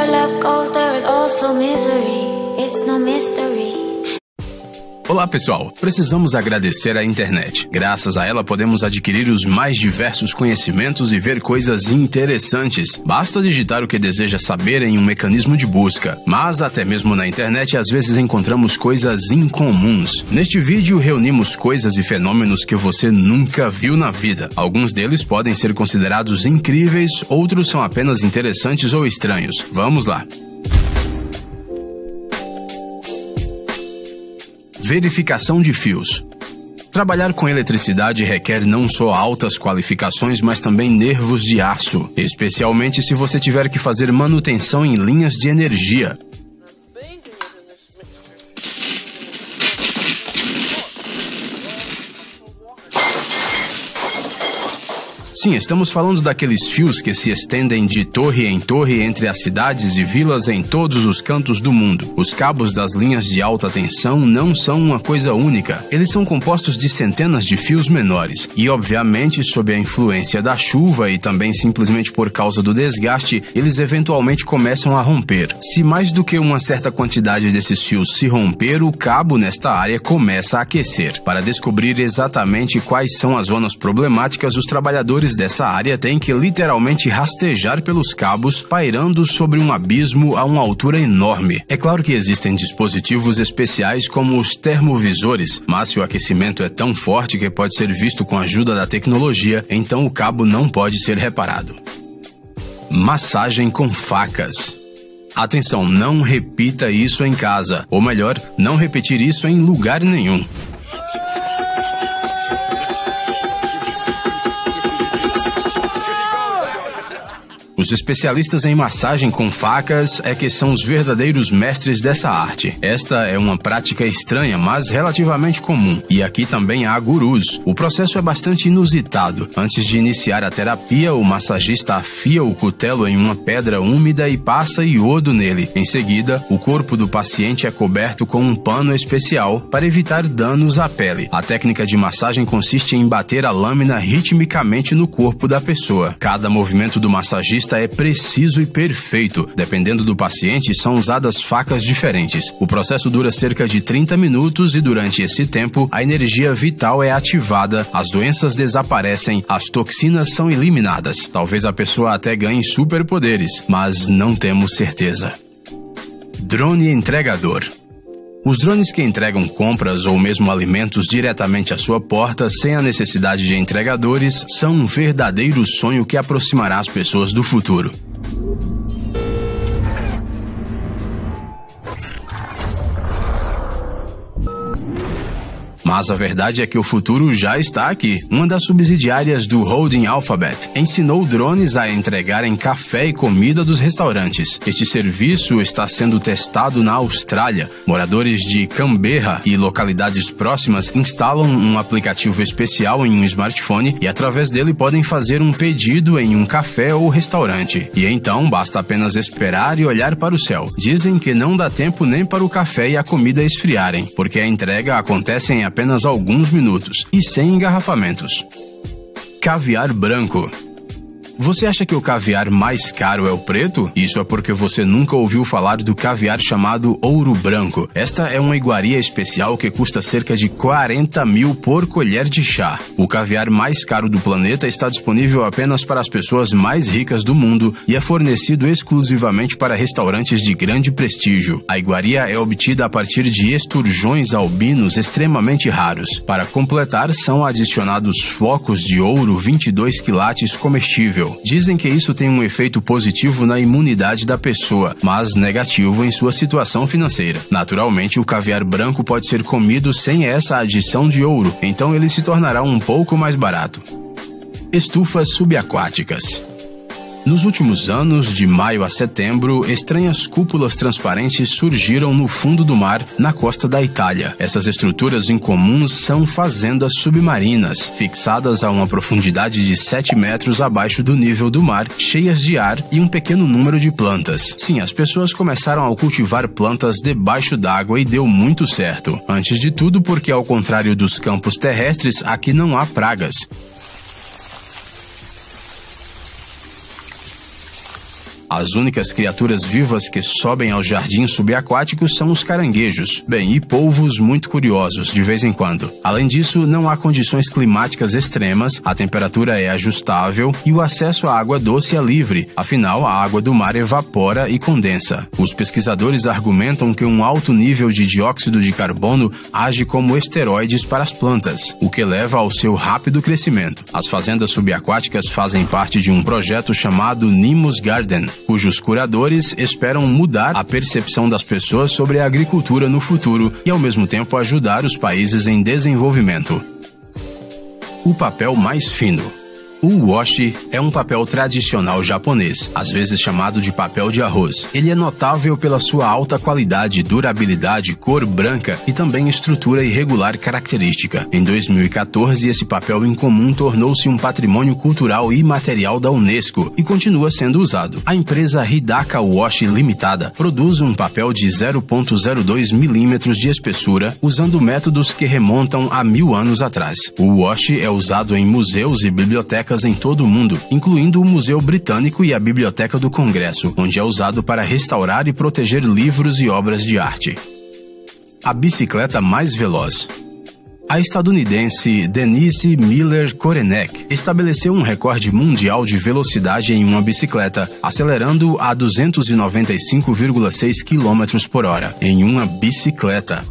where love goes, there is also misery. It's no mystery. Olá pessoal, precisamos agradecer à internet. Graças a ela podemos adquirir os mais diversos conhecimentos e ver coisas interessantes. Basta digitar o que deseja saber em um mecanismo de busca. Mas até mesmo na internet às vezes encontramos coisas incomuns. Neste vídeo reunimos coisas e fenômenos que você nunca viu na vida. Alguns deles podem ser considerados incríveis, outros são apenas interessantes ou estranhos. Vamos lá! Verificação de fios. Trabalhar com eletricidade requer não só altas qualificações, mas também nervos de aço, especialmente se você tiver que fazer manutenção em linhas de energia. Sim, estamos falando daqueles fios que se estendem de torre em torre entre as cidades e vilas em todos os cantos do mundo. Os cabos das linhas de alta tensão não são uma coisa única. Eles são compostos de centenas de fios menores. E, obviamente, sob a influência da chuva e também simplesmente por causa do desgaste, eles eventualmente começam a romper. Se mais do que uma certa quantidade desses fios se romper, o cabo nesta área começa a aquecer. Para descobrir exatamente quais são as zonas problemáticas, os trabalhadores dessa área têm que literalmente rastejar pelos cabos, pairando sobre um abismo a uma altura enorme. É claro que existem dispositivos especiais como os termovisores, mas se o aquecimento é tão forte que pode ser visto com a ajuda da tecnologia, então o cabo não pode ser reparado. Massagem com facas. Atenção, não repita isso em casa, ou melhor, não repetir isso em lugar nenhum. Os especialistas em massagem com facas é que são os verdadeiros mestres dessa arte. Esta é uma prática estranha, mas relativamente comum. E aqui também há gurus. O processo é bastante inusitado. Antes de iniciar a terapia, o massagista afia o cutelo em uma pedra úmida e passa iodo nele. Em seguida, o corpo do paciente é coberto com um pano especial para evitar danos à pele. A técnica de massagem consiste em bater a lâmina ritmicamente no corpo da pessoa. Cada movimento do massagista é preciso e perfeito. Dependendo do paciente, são usadas facas diferentes. O processo dura cerca de 30 minutos e durante esse tempo, a energia vital é ativada, as doenças desaparecem, as toxinas são eliminadas. Talvez a pessoa até ganhe superpoderes, mas não temos certeza. Drone entregador. Os drones que entregam compras ou mesmo alimentos diretamente à sua porta sem a necessidade de entregadores são um verdadeiro sonho que aproximará as pessoas do futuro. Mas a verdade é que o futuro já está aqui. Uma das subsidiárias do Holding Alphabet ensinou drones a entregarem café e comida dos restaurantes. Este serviço está sendo testado na Austrália. Moradores de Canberra e localidades próximas instalam um aplicativo especial em um smartphone e através dele podem fazer um pedido em um café ou restaurante. E então basta apenas esperar e olhar para o céu. Dizem que não dá tempo nem para o café e a comida esfriarem, porque a entrega acontece em apenas alguns minutos e sem engarrafamentos. Caviar branco. Você acha que o caviar mais caro é o preto? Isso é porque você nunca ouviu falar do caviar chamado ouro branco. Esta é uma iguaria especial que custa cerca de 40 mil por colher de chá. O caviar mais caro do planeta está disponível apenas para as pessoas mais ricas do mundo e é fornecido exclusivamente para restaurantes de grande prestígio. A iguaria é obtida a partir de esturjões albinos extremamente raros. Para completar, são adicionados flocos de ouro 22 quilates comestível. Dizem que isso tem um efeito positivo na imunidade da pessoa, mas negativo em sua situação financeira. Naturalmente, o caviar branco pode ser comido sem essa adição de ouro, então ele se tornará um pouco mais barato. Estufas subaquáticas. Nos últimos anos, de maio a setembro, estranhas cúpulas transparentes surgiram no fundo do mar, na costa da Itália. Essas estruturas incomuns são fazendas submarinas, fixadas a uma profundidade de 7 metros abaixo do nível do mar, cheias de ar e um pequeno número de plantas. Sim, as pessoas começaram a cultivar plantas debaixo d'água e deu muito certo. Antes de tudo porque, ao contrário dos campos terrestres, aqui não há pragas. As únicas criaturas vivas que sobem aos jardins subaquáticos são os caranguejos, e polvos muito curiosos de vez em quando. Além disso, não há condições climáticas extremas, a temperatura é ajustável e o acesso à água doce é livre, afinal a água do mar evapora e condensa. Os pesquisadores argumentam que um alto nível de dióxido de carbono age como esteroides para as plantas, o que leva ao seu rápido crescimento. As fazendas subaquáticas fazem parte de um projeto chamado Nemo's Garden, cujos curadores esperam mudar a percepção das pessoas sobre a agricultura no futuro e ao mesmo tempo ajudar os países em desenvolvimento. O papel mais fino. O washi é um papel tradicional japonês, às vezes chamado de papel de arroz. Ele é notável pela sua alta qualidade, durabilidade, cor branca e também estrutura irregular característica. Em 2014, esse papel incomum tornou-se um patrimônio cultural imaterial da Unesco e continua sendo usado. A empresa Hidaka Washi Limitada produz um papel de 0,02 milímetros de espessura, usando métodos que remontam a 1000 anos atrás. O washi é usado em museus e bibliotecas em todo o mundo, incluindo o Museu Britânico e a Biblioteca do Congresso, onde é usado para restaurar e proteger livros e obras de arte. A bicicleta mais veloz. A estadunidense Denise Miller Korenek estabeleceu um recorde mundial de velocidade em uma bicicleta, acelerando a 295,6 km por hora em uma bicicleta.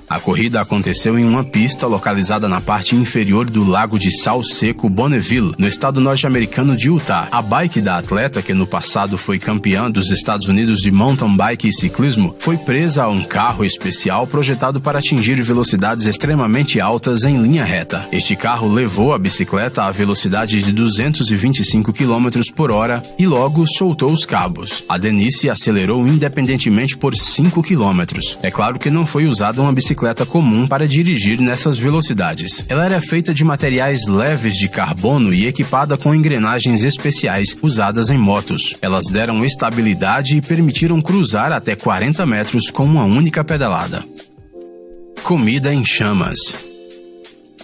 A corrida aconteceu em uma pista localizada na parte inferior do lago de sal seco Bonneville, no estado norte-americano de Utah. A bike da atleta, que no passado foi campeã dos Estados Unidos de mountain bike e ciclismo, foi presa a um carro especial projetado para atingir velocidades extremamente altas em linha reta. Este carro levou a bicicleta à velocidade de 225 km por hora e logo soltou os cabos. A Denise acelerou independentemente por 5 km. É claro que não foi usada uma bicicleta comum para dirigir nessas velocidades. Ela era feita de materiais leves de carbono e equipada com engrenagens especiais usadas em motos. Elas deram estabilidade e permitiram cruzar até 40 metros com uma única pedalada. Comida em chamas.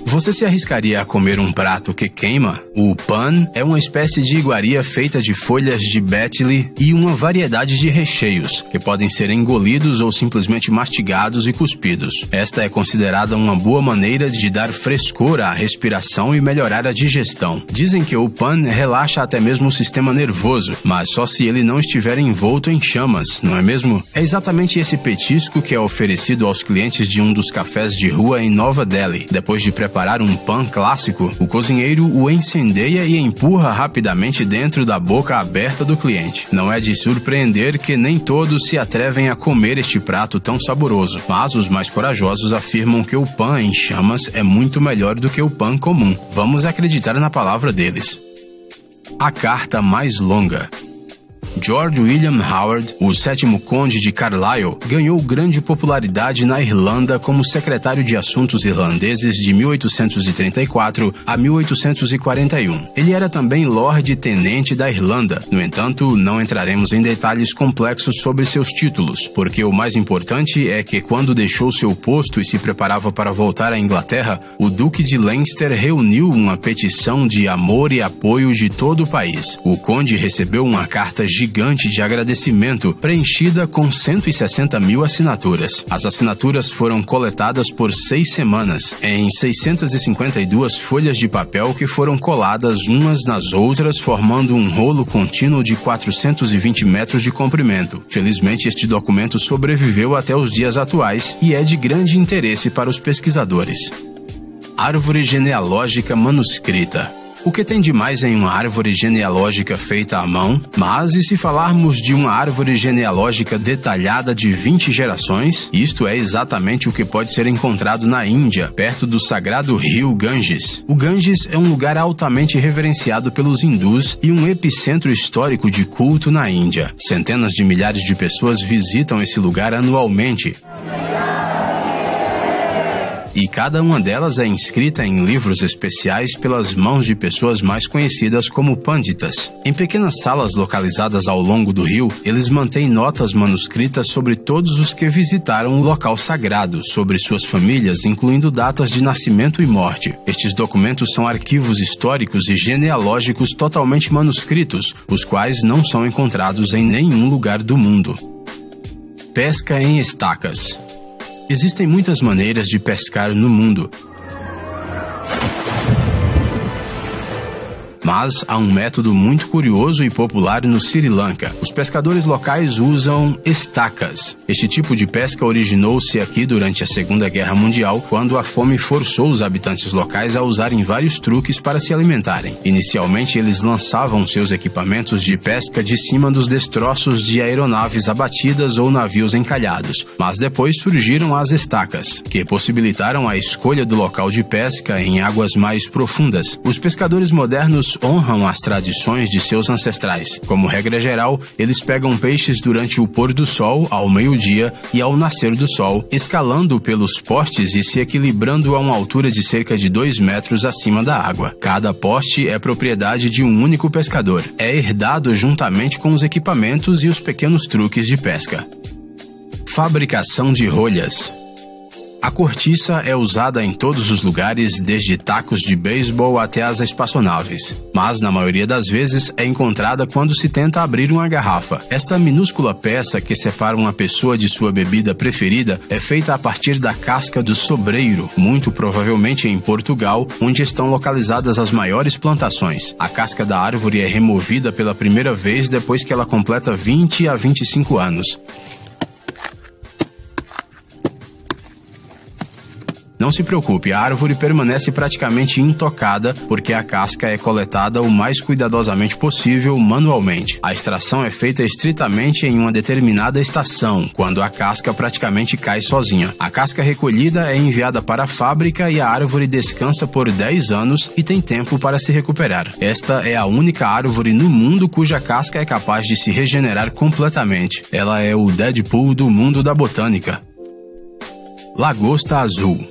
Você se arriscaria a comer um prato que queima? O pan é uma espécie de iguaria feita de folhas de bétile e uma variedade de recheios, que podem ser engolidos ou simplesmente mastigados e cuspidos. Esta é considerada uma boa maneira de dar frescor à respiração e melhorar a digestão. Dizem que o pan relaxa até mesmo o sistema nervoso, mas só se ele não estiver envolto em chamas, não é mesmo? É exatamente esse petisco que é oferecido aos clientes de um dos cafés de rua em Nova Delhi. Depois de preparar um pão clássico, o cozinheiro o incendeia e empurra rapidamente dentro da boca aberta do cliente. Não é de surpreender que nem todos se atrevem a comer este prato tão saboroso, mas os mais corajosos afirmam que o pão em chamas é muito melhor do que o pão comum. Vamos acreditar na palavra deles. A carta mais longa. George William Howard, o 7º conde de Carlisle, ganhou grande popularidade na Irlanda como secretário de Assuntos Irlandeses de 1834 a 1841. Ele era também Lord Tenente da Irlanda. No entanto, não entraremos em detalhes complexos sobre seus títulos, porque o mais importante é que quando deixou seu posto e se preparava para voltar à Inglaterra, o Duque de Leinster reuniu uma petição de amor e apoio de todo o país. O conde recebeu uma carta gigante de agradecimento, preenchida com 160 mil assinaturas. As assinaturas foram coletadas por 6 semanas, em 652 folhas de papel que foram coladas umas nas outras, formando um rolo contínuo de 420 metros de comprimento. Felizmente, este documento sobreviveu até os dias atuais e é de grande interesse para os pesquisadores. Árvore genealógica manuscrita. O que tem de mais em uma árvore genealógica feita à mão? Mas e se falarmos de uma árvore genealógica detalhada de 20 gerações? Isto é exatamente o que pode ser encontrado na Índia, perto do sagrado rio Ganges. O Ganges é um lugar altamente reverenciado pelos hindus e um epicentro histórico de culto na Índia. Centenas de milhares de pessoas visitam esse lugar anualmente. e cada uma delas é inscrita em livros especiais pelas mãos de pessoas mais conhecidas como pânditas. Em pequenas salas localizadas ao longo do rio, eles mantêm notas manuscritas sobre todos os que visitaram o local sagrado, sobre suas famílias, incluindo datas de nascimento e morte. Estes documentos são arquivos históricos e genealógicos totalmente manuscritos, os quais não são encontrados em nenhum lugar do mundo. Pesca em estacas. Existem muitas maneiras de pescar no mundo. Mas há um método muito curioso e popular no Sri Lanka. Os pescadores locais usam estacas. Este tipo de pesca originou-se aqui durante a Segunda Guerra Mundial, quando a fome forçou os habitantes locais a usarem vários truques para se alimentarem. Inicialmente, eles lançavam seus equipamentos de pesca de cima dos destroços de aeronaves abatidas ou navios encalhados. Mas depois surgiram as estacas, que possibilitaram a escolha do local de pesca em águas mais profundas. Os pescadores modernos honram as tradições de seus ancestrais. Como regra geral, eles pegam peixes durante o pôr do sol, ao meio-dia e ao nascer do sol, escalando pelos postes e se equilibrando a uma altura de cerca de 2 metros acima da água. Cada poste é propriedade de um único pescador. É herdado juntamente com os equipamentos e os pequenos truques de pesca. Fabricação de rolhas. A cortiça é usada em todos os lugares, desde tacos de beisebol até as espaçonaves, mas na maioria das vezes é encontrada quando se tenta abrir uma garrafa. Esta minúscula peça que separa uma pessoa de sua bebida preferida é feita a partir da casca do sobreiro, muito provavelmente em Portugal, onde estão localizadas as maiores plantações. A casca da árvore é removida pela primeira vez depois que ela completa 20 a 25 anos. Não se preocupe, a árvore permanece praticamente intocada porque a casca é coletada o mais cuidadosamente possível manualmente. A extração é feita estritamente em uma determinada estação, quando a casca praticamente cai sozinha. A casca recolhida é enviada para a fábrica e a árvore descansa por 10 anos e tem tempo para se recuperar. Esta é a única árvore no mundo cuja casca é capaz de se regenerar completamente. Ela é o Deadpool do mundo da botânica. Lagosta azul.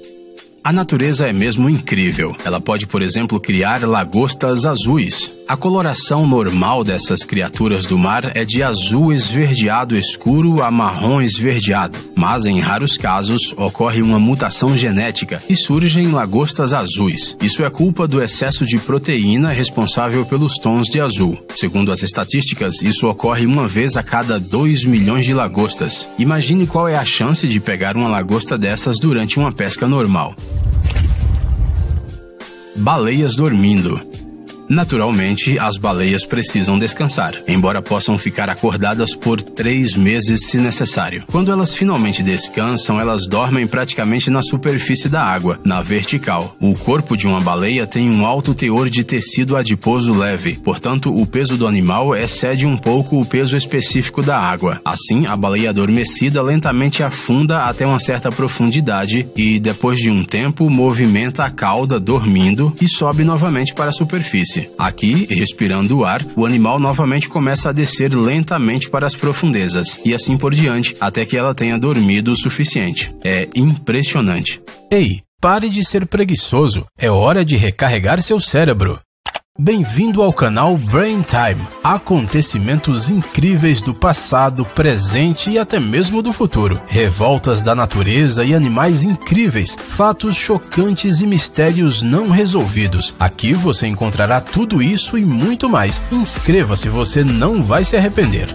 A natureza é mesmo incrível. Ela pode, por exemplo, criar lagostas azuis. A coloração normal dessas criaturas do mar é de azul esverdeado escuro a marrom esverdeado, mas em raros casos ocorre uma mutação genética e surgem lagostas azuis. Isso é culpa do excesso de proteína responsável pelos tons de azul. Segundo as estatísticas, isso ocorre uma vez a cada 2 milhões de lagostas. Imagine qual é a chance de pegar uma lagosta dessas durante uma pesca normal. Baleias dormindo. Naturalmente, as baleias precisam descansar, embora possam ficar acordadas por 3 meses se necessário. Quando elas finalmente descansam, elas dormem praticamente na superfície da água, na vertical. O corpo de uma baleia tem um alto teor de tecido adiposo leve, portanto, o peso do animal excede um pouco o peso específico da água. Assim, a baleia adormecida lentamente afunda até uma certa profundidade e, depois de um tempo, movimenta a cauda dormindo e sobe novamente para a superfície. Aqui, respirando o ar, o animal novamente começa a descer lentamente para as profundezas, e assim por diante, até que ela tenha dormido o suficiente. É impressionante. Ei, pare de ser preguiçoso. É hora de recarregar seu cérebro. Bem-vindo ao canal Brain Time. Acontecimentos incríveis do passado, presente e até mesmo do futuro. Revoltas da natureza e animais incríveis. Fatos chocantes e mistérios não resolvidos. Aqui você encontrará tudo isso e muito mais. Inscreva-se, você não vai se arrepender.